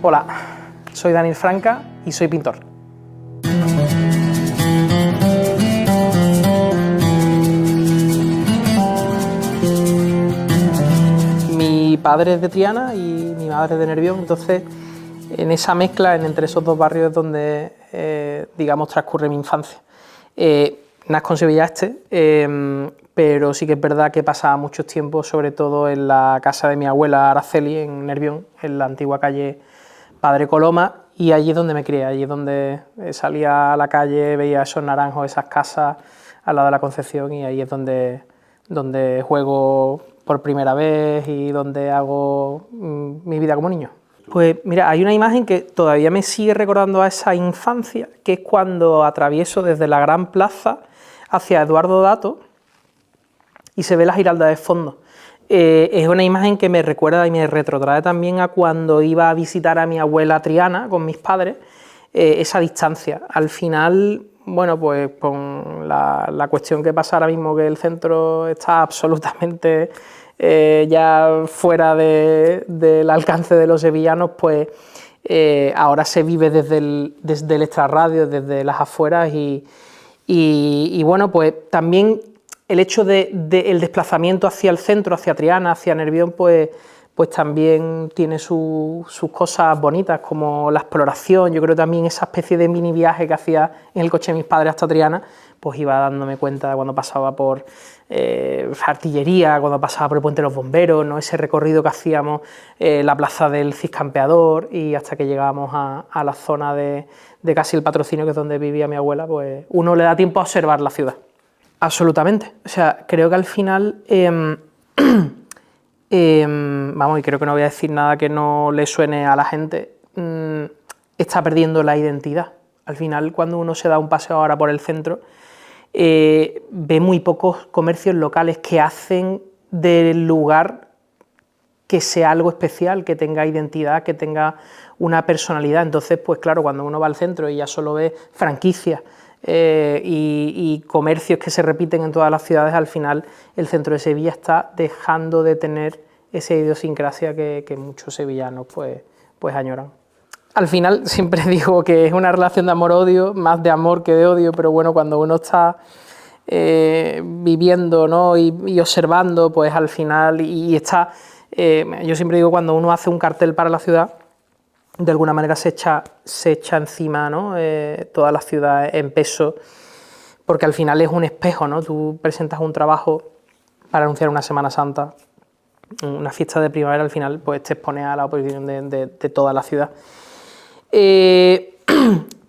Hola, soy Daniel Franca y soy pintor. Mi padre es de Triana y mi madre es de Nervión, entonces en esa mezcla, entre esos dos barrios es donde, digamos, transcurre mi infancia. Nazco en Sevilla Este, pero sí que es verdad que pasaba mucho tiempo, sobre todo en la casa de mi abuela Araceli, en Nervión, en la antigua calle Padre Coloma, y allí es donde me crié, allí es donde salía a la calle, veía esos naranjos, esas casas al lado de la Concepción, y ahí es donde juego por primera vez y donde hago mi vida como niño. Pues mira, hay una imagen que todavía me sigue recordando a esa infancia, que es cuando atravieso desde la Gran Plaza hacia Eduardo Dato y se ve la Giralda de fondo. Es una imagen que me recuerda y me retrotrae también a cuando iba a visitar a mi abuela Triana con mis padres, esa distancia. Al final, bueno, pues con la cuestión que pasa ahora mismo, que el centro está absolutamente ya fuera del alcance de los sevillanos, pues ahora se vive desde el extrarradio, desde las afueras y bueno, pues también el hecho del desplazamiento hacia el centro, hacia Triana, hacia Nervión, pues también tiene sus cosas bonitas, como la exploración. Yo creo también esa especie de mini viaje que hacía en el coche de mis padres hasta Triana, pues iba dándome cuenta cuando pasaba por artillería, cuando pasaba por el Puente de los Bomberos, ¿no? Ese recorrido que hacíamos, la plaza del Ciscampeador, y hasta que llegábamos a la zona de casi el Patrocinio, que es donde vivía mi abuela, pues uno le da tiempo a observar la ciudad. Absolutamente, o sea, creo que al final, vamos, y creo que no voy a decir nada que no le suene a la gente, está perdiendo la identidad. Al final, cuando uno se da un paseo ahora por el centro, ve muy pocos comercios locales que hacen del lugar que sea algo especial, que tenga identidad, que tenga una personalidad. Entonces, pues claro, cuando uno va al centro y ya solo ve franquicias, y comercios que se repiten en todas las ciudades, al final el centro de Sevilla está dejando de tener esa idiosincrasia que muchos sevillanos pues añoran. Al final siempre digo que es una relación de amor-odio, más de amor que de odio, pero bueno, cuando uno está viviendo, ¿no? y observando, pues al final, está, yo siempre digo, cuando uno hace un cartel para la ciudad, de alguna manera se echa encima, ¿no? Toda la ciudad en peso, porque al final es un espejo, ¿no? Tú presentas un trabajo para anunciar una Semana Santa, una fiesta de primavera, al final pues te expones a la oposición de toda la ciudad.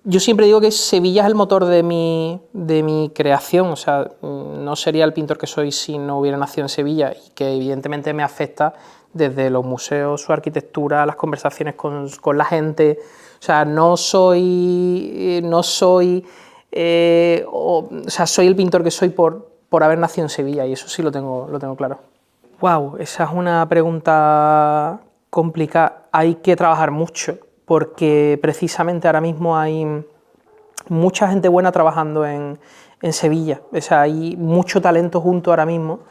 Yo siempre digo que Sevilla es el motor de mi creación, o sea, no sería el pintor que soy si no hubiera nacido en Sevilla, y que evidentemente me afecta desde los museos, su arquitectura, las conversaciones con la gente. O sea, soy el pintor que soy por haber nacido en Sevilla, y eso sí lo tengo claro. Wow, esa es una pregunta complicada. Hay que trabajar mucho, porque precisamente ahora mismo hay mucha gente buena trabajando en Sevilla. O sea, hay mucho talento junto ahora mismo.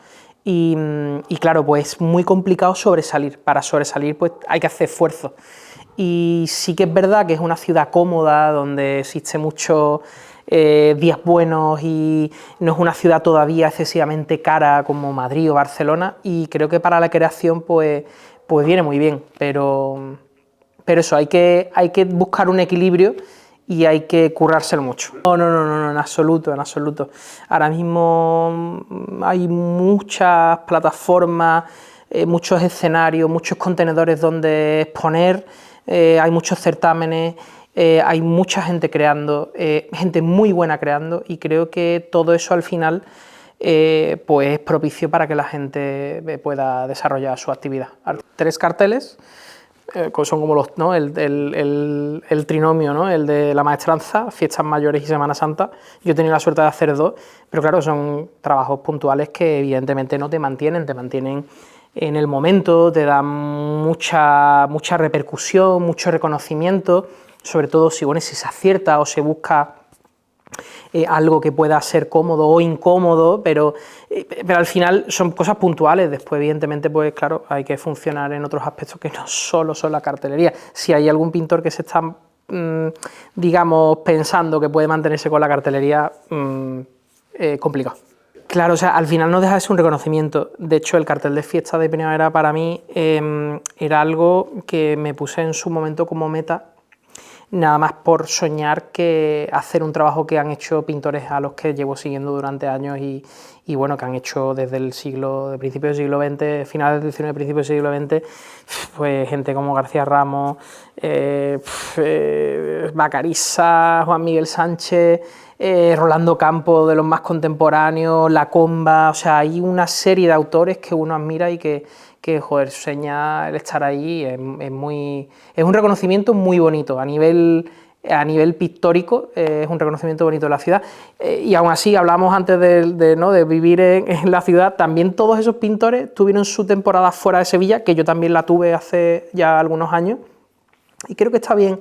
Y claro, pues es muy complicado sobresalir. Para sobresalir, pues hay que hacer esfuerzo. Y sí que es verdad que es una ciudad cómoda, donde existe muchos días buenos, y no es una ciudad todavía excesivamente cara como Madrid o Barcelona, y creo que para la creación pues viene muy bien, pero eso, hay que buscar un equilibrio y hay que currárselo mucho. No, en absoluto, en absoluto. Ahora mismo hay muchas plataformas, muchos escenarios, muchos contenedores donde exponer, hay muchos certámenes, hay mucha gente creando, gente muy buena creando, y creo que todo eso al final pues es propicio para que la gente pueda desarrollar su actividad. 3 carteles. Son como los, ¿no? el trinomio, ¿no? El de la maestranza, fiestas mayores y Semana Santa. Yo he tenido la suerte de hacer 2, pero claro, son trabajos puntuales que evidentemente no te mantienen en el momento, te dan mucha repercusión, mucho reconocimiento, sobre todo si se acierta o se busca algo que pueda ser cómodo o incómodo, pero al final son cosas puntuales. Después, evidentemente, pues claro, hay que funcionar en otros aspectos que no solo son la cartelería. Si hay algún pintor que se está, digamos, pensando que puede mantenerse con la cartelería, complicado. Claro, o sea, al final no deja de ser un reconocimiento. De hecho, el cartel de fiesta de primavera para mí era algo que me puse en su momento como meta, nada más por soñar que hacer un trabajo que han hecho pintores a los que llevo siguiendo durante años y bueno, que han hecho desde el siglo, de principios del siglo XX, finales del XIX, principios del siglo XX, pues gente como García Ramos, Bacariza, Juan Miguel Sánchez, Rolando Campos, de los más contemporáneos, La Comba. O sea, hay una serie de autores que uno admira y que joder, seña el estar ahí, es un reconocimiento muy bonito a nivel pictórico, es un reconocimiento bonito de la ciudad, y aún así, hablamos antes de vivir en la ciudad, también todos esos pintores tuvieron su temporada fuera de Sevilla, que yo también la tuve hace ya algunos años, y creo que está bien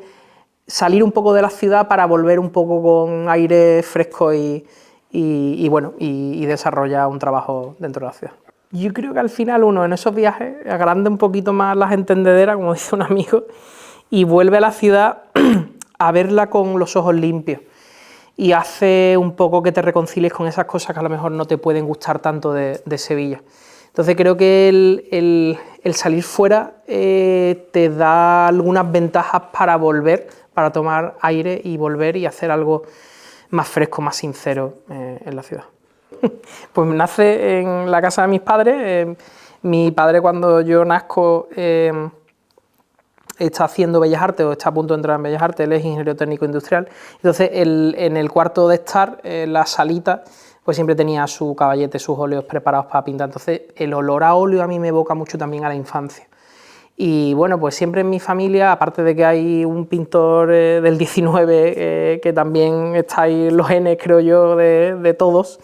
salir un poco de la ciudad para volver un poco con aire fresco y desarrollar un trabajo dentro de la ciudad. Yo creo que al final uno en esos viajes agranda un poquito más las entendederas, como dice un amigo, y vuelve a la ciudad a verla con los ojos limpios y hace un poco que te reconcilies con esas cosas que a lo mejor no te pueden gustar tanto de Sevilla. Entonces creo que el salir fuera te da algunas ventajas para volver, para tomar aire y volver y hacer algo más fresco, más sincero en la ciudad. Pues nace en la casa de mis padres. Mi padre, cuando yo nazco, está haciendo Bellas Artes o está a punto de entrar en Bellas Artes, él es ingeniero técnico industrial. Entonces, en el cuarto de estar, la salita, pues siempre tenía su caballete, sus óleos preparados para pintar. Entonces, el olor a óleo a mí me evoca mucho también a la infancia. Y bueno, pues siempre en mi familia, aparte de que hay un pintor del 19, que también está ahí en los genes, creo yo, de todos,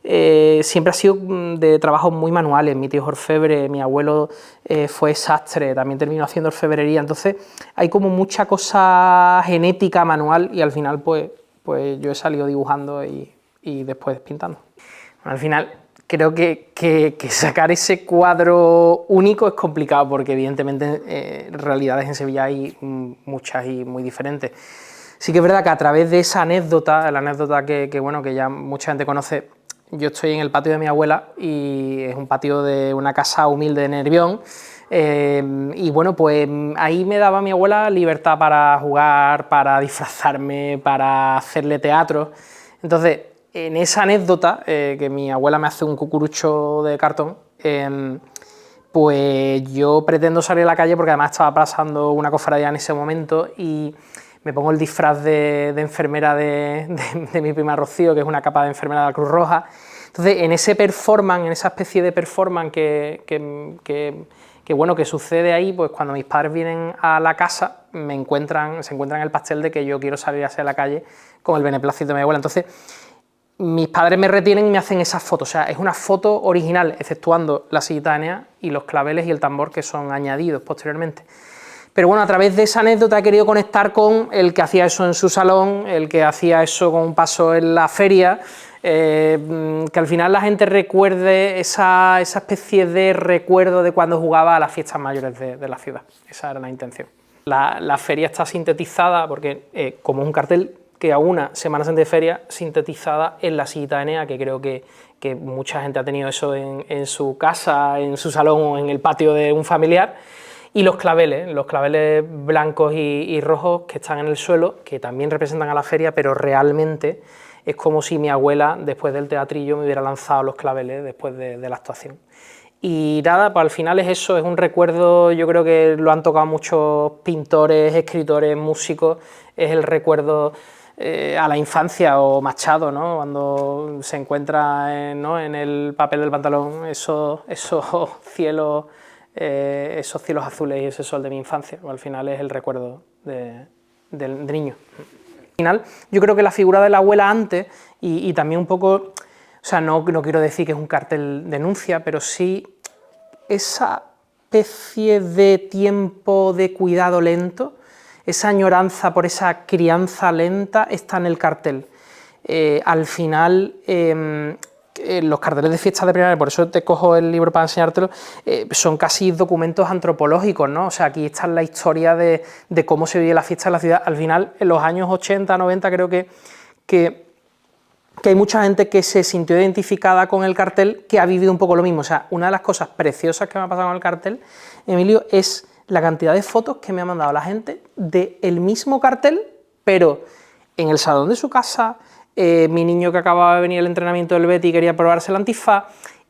siempre ha sido de trabajos muy manuales. Mi tío es orfebre, mi abuelo fue sastre, también terminó haciendo orfebrería. Entonces hay como mucha cosa genética manual y al final pues yo he salido dibujando y después pintando. Bueno, al final creo que sacar ese cuadro único es complicado porque evidentemente realidades en Sevilla hay muchas y muy diferentes. Sí que es verdad que a través de esa anécdota, la anécdota que ya mucha gente conoce, yo estoy en el patio de mi abuela y es un patio de una casa humilde de Nervión, y bueno, pues ahí me daba mi abuela libertad para jugar, para disfrazarme, para hacerle teatro. Entonces, en esa anécdota, que mi abuela me hace un cucurucho de cartón, pues yo pretendo salir a la calle porque además estaba pasando una cofradía en ese momento y me pongo el disfraz de enfermera de mi prima Rocío, que es una capa de enfermera de la Cruz Roja. Entonces, en ese performance, en esa especie de performance que sucede ahí, pues cuando mis padres vienen a la casa, se encuentran el pastel de que yo quiero salir hacia la calle con el beneplácito de mi abuela. Entonces, mis padres me retienen y me hacen esas fotos. O sea, es una foto original, exceptuando la sillita de Enea y los claveles y el tambor que son añadidos posteriormente. Pero bueno, a través de esa anécdota he querido conectar con el que hacía eso en su salón, el que hacía eso con un paso en la feria, que al final la gente recuerde esa especie de recuerdo de cuando jugaba a las fiestas mayores de la ciudad. Esa era la intención. La feria está sintetizada porque, como un cartel que aúna Semana Santa de Feria, sintetizada en la sillita de Enea, que creo que mucha gente ha tenido eso en su casa, en su salón o en el patio de un familiar. Y los claveles blancos y rojos que están en el suelo, que también representan a la feria, pero realmente es como si mi abuela, después del teatrillo, me hubiera lanzado los claveles después de la actuación. Y nada, pues al final es eso, es un recuerdo, yo creo que lo han tocado muchos pintores, escritores, músicos, es el recuerdo a la infancia, o Machado, ¿no? Cuando se encuentra en el papel del pantalón esos cielos azules y ese sol de mi infancia, al final es el recuerdo del niño. Al final, yo creo que la figura de la abuela antes, y también un poco, o sea, no quiero decir que es un cartel denuncia, pero sí esa especie de tiempo de cuidado lento, esa añoranza por esa crianza lenta está en el cartel. al final los carteles de fiestas de primavera, por eso te cojo el libro para enseñártelo, son casi documentos antropológicos, ¿no? O sea, aquí está la historia de cómo se vive la fiesta en la ciudad. Al final, en los años 80, 90, creo que hay mucha gente que se sintió identificada con el cartel, que ha vivido un poco lo mismo. O sea, una de las cosas preciosas que me ha pasado con el cartel, Emilio, es la cantidad de fotos que me ha mandado la gente del mismo cartel, pero en el salón de su casa, mi niño que acababa de venir al entrenamiento del Betis y quería probarse el antifaz,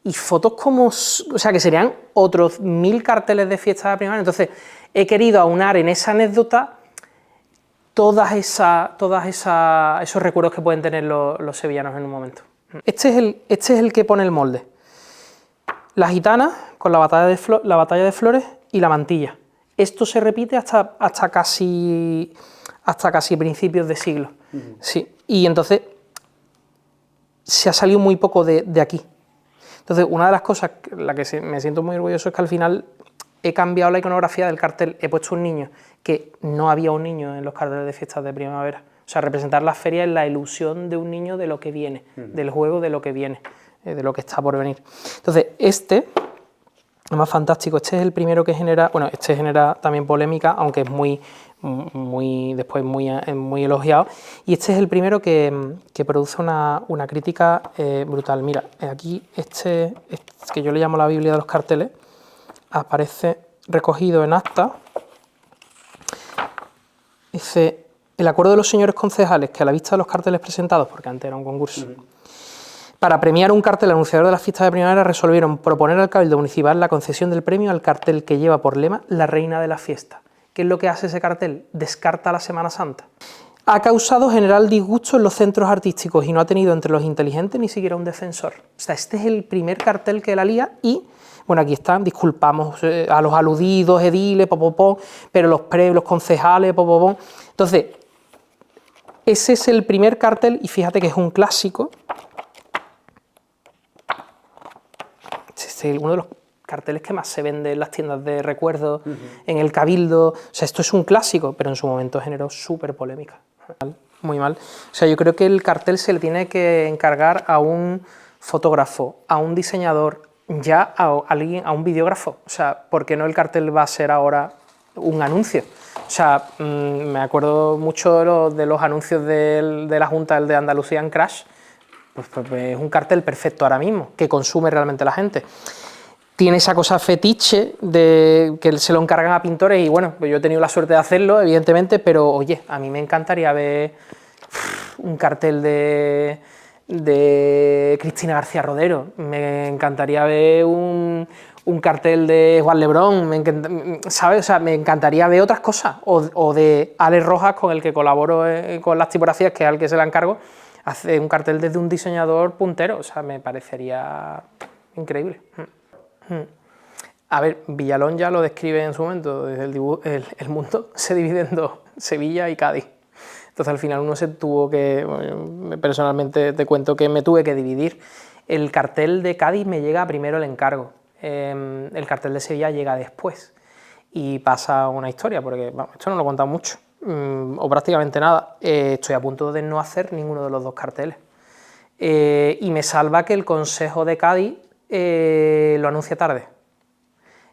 y fotos como, o sea, que serían otros 1000 carteles de fiesta de primavera. Entonces, he querido aunar en esa anécdota todos esos recuerdos que pueden tener los sevillanos en un momento. Este es el que pone el molde. La gitana con la batalla de Flores y la mantilla. Esto se repite hasta casi principios de siglo. Sí. Y entonces se ha salido muy poco de aquí. Entonces, una de las cosas la que me siento muy orgulloso es que al final he cambiado la iconografía del cartel, he puesto un niño, que no había un niño en los carteles de fiestas de primavera. O sea, representar la feria es la ilusión de un niño de lo que viene, del juego de lo que viene, de lo que está por venir. Entonces, este es más fantástico, este es el primero que genera, bueno, este genera también polémica, aunque es después muy elogiado, y este es el primero que produce una crítica brutal. Mira, aquí este, que yo le llamo la Biblia de los carteles, aparece recogido en acta. Dice: el acuerdo de los señores concejales que a la vista de los carteles presentados, porque antes era un concurso, para premiar un cartel anunciador de las fiestas de primavera, resolvieron proponer al Cabildo Municipal la concesión del premio al cartel que lleva por lema la reina de la fiesta. ¿Qué es lo que hace ese cartel? Descarta la Semana Santa. Ha causado general disgusto en los centros artísticos y no ha tenido entre los inteligentes ni siquiera un defensor. O sea, este es el primer cartel que la lía y, bueno, aquí están, disculpamos a los aludidos, ediles, pero los concejales, Entonces, ese es el primer cartel y fíjate que es un clásico. Este es uno de los carteles que más se vende en las tiendas de recuerdos, en el Cabildo. O sea, esto es un clásico, pero en su momento generó súper polémica. Muy mal. O sea, yo creo que el cartel se le tiene que encargar a un fotógrafo, a un diseñador, ya a alguien, a un videógrafo. O sea, ¿por qué no el cartel va a ser ahora un anuncio? O sea, me acuerdo mucho de los anuncios de la Junta, el de Andalucía en Crash. Pues es un cartel perfecto ahora mismo, que consume realmente la gente. Tiene esa cosa fetiche de que se lo encargan a pintores y bueno, pues yo he tenido la suerte de hacerlo, evidentemente, pero oye, a mí me encantaría ver un cartel de Cristina García Rodero, me encantaría ver un cartel de Juan Lebrón, ¿sabes? O sea, me encantaría ver otras cosas, o de Alex Rojas, con el que colaboro con las tipografías, que es al que se la encargo, hace un cartel desde un diseñador puntero, o sea, me parecería increíble. A ver, Villalón ya lo describe en su momento, desde el mundo se divide en dos, Sevilla y Cádiz. Entonces al final uno se tuvo que, bueno, personalmente te cuento que me tuve que dividir. El cartel de Cádiz me llega primero el encargo, el cartel de Sevilla llega después y pasa una historia, porque bueno, esto no lo he contado mucho, o prácticamente nada. Estoy a punto de no hacer ninguno de los dos carteles. Y me salva que el Consejo de Cádiz lo anuncia tarde.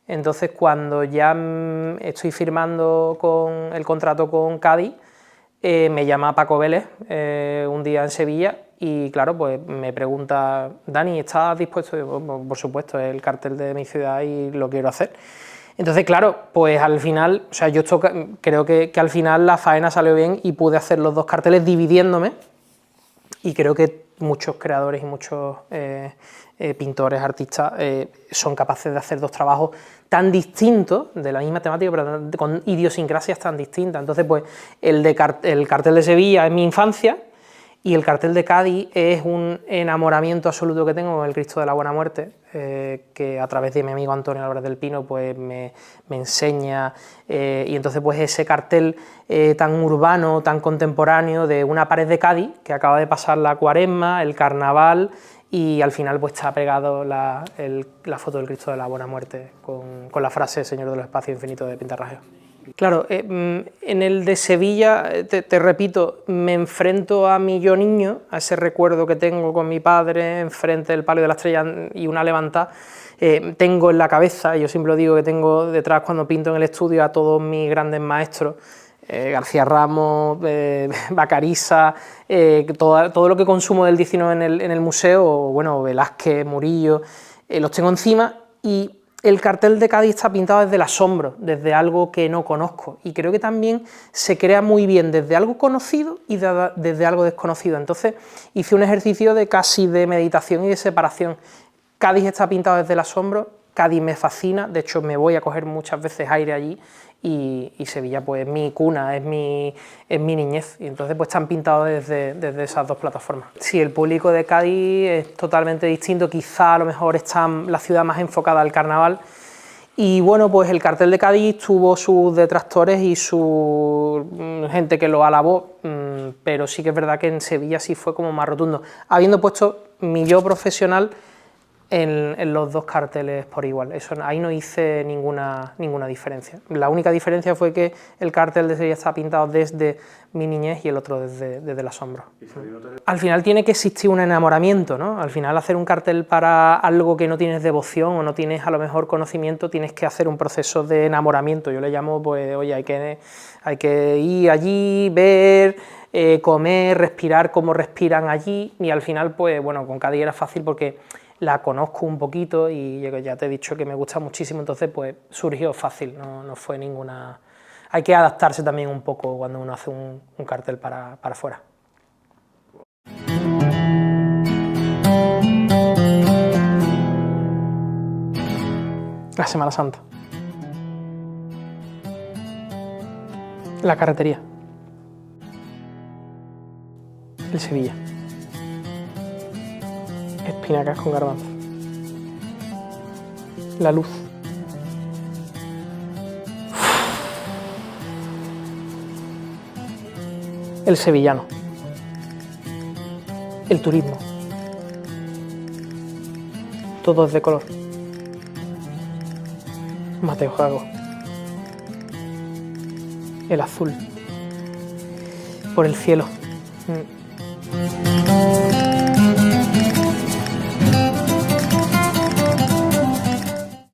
Entonces, cuando ya estoy firmando el contrato con Cádiz, me llama Paco Vélez un día en Sevilla y, claro, pues me pregunta: Dani, ¿estás dispuesto? Y digo, por supuesto, es el cartel de mi ciudad y lo quiero hacer. Entonces, claro, pues al final, o sea, yo creo que al final la faena salió bien y pude hacer los dos carteles dividiéndome, y creo que muchos creadores y muchos pintores, artistas, son capaces de hacer dos trabajos tan distintos, de la misma temática, pero con idiosincrasias tan distintas. Entonces, pues el cartel de Sevilla es mi infancia y el cartel de Cádiz es un enamoramiento absoluto que tengo con el Cristo de la Buena Muerte, que a través de mi amigo Antonio Álvarez del Pino pues me enseña, y entonces pues ese cartel tan urbano, tan contemporáneo, de una pared de Cádiz que acaba de pasar la Cuaresma, el Carnaval, y al final pues está pegado la foto del Cristo de la Buena Muerte con la frase Señor de los Espacios Infinitos de Pintarrajeo. Claro, en el de Sevilla, te repito, me enfrento a mi yo niño, a ese recuerdo que tengo con mi padre enfrente del palio de la estrella y una levantada. Tengo en la cabeza, yo siempre lo digo, que tengo detrás cuando pinto en el estudio a todos mis grandes maestros, García Ramos, Bacariza, todo lo que consumo del 19 en el museo, bueno, Velázquez, Murillo, los tengo encima, y el cartel de Cádiz está pintado desde el asombro, desde algo que no conozco, y creo que también se crea muy bien desde algo conocido y desde algo desconocido. Entonces hice un ejercicio de meditación y de separación. Cádiz está pintado desde el asombro, Cádiz me fascina, de hecho me voy a coger muchas veces aire allí, y Sevilla pues es mi cuna, es mi niñez, y entonces pues están pintados desde esas dos plataformas. Sí, el público de Cádiz es totalmente distinto, quizá a lo mejor está la ciudad más enfocada al carnaval, y bueno, pues el cartel de Cádiz tuvo sus detractores y su gente que lo alabó, pero sí que es verdad que en Sevilla sí fue como más rotundo, habiendo puesto mi yo profesional en los dos carteles por igual. Ahí no hice ninguna diferencia. La única diferencia fue que el cartel de Sevilla está pintado desde mi niñez y el otro desde el asombro. Al final tiene que existir un enamoramiento, ¿no? Al final hacer un cartel para algo que no tienes devoción o no tienes a lo mejor conocimiento, tienes que hacer un proceso de enamoramiento. Yo le llamo, pues, oye, hay que ir allí, ver, comer, respirar como respiran allí, y al final, pues bueno, con Cádiz era fácil porque la conozco un poquito y ya te he dicho que me gusta muchísimo, entonces pues surgió fácil, no fue ninguna... Hay que adaptarse también un poco cuando uno hace un cartel para afuera. La Semana Santa. La carretería. El Sevilla. Espinacas con garbanzo. La luz. El sevillano. El turismo. Todo es de color. Mateo Gago. El azul. Por el cielo.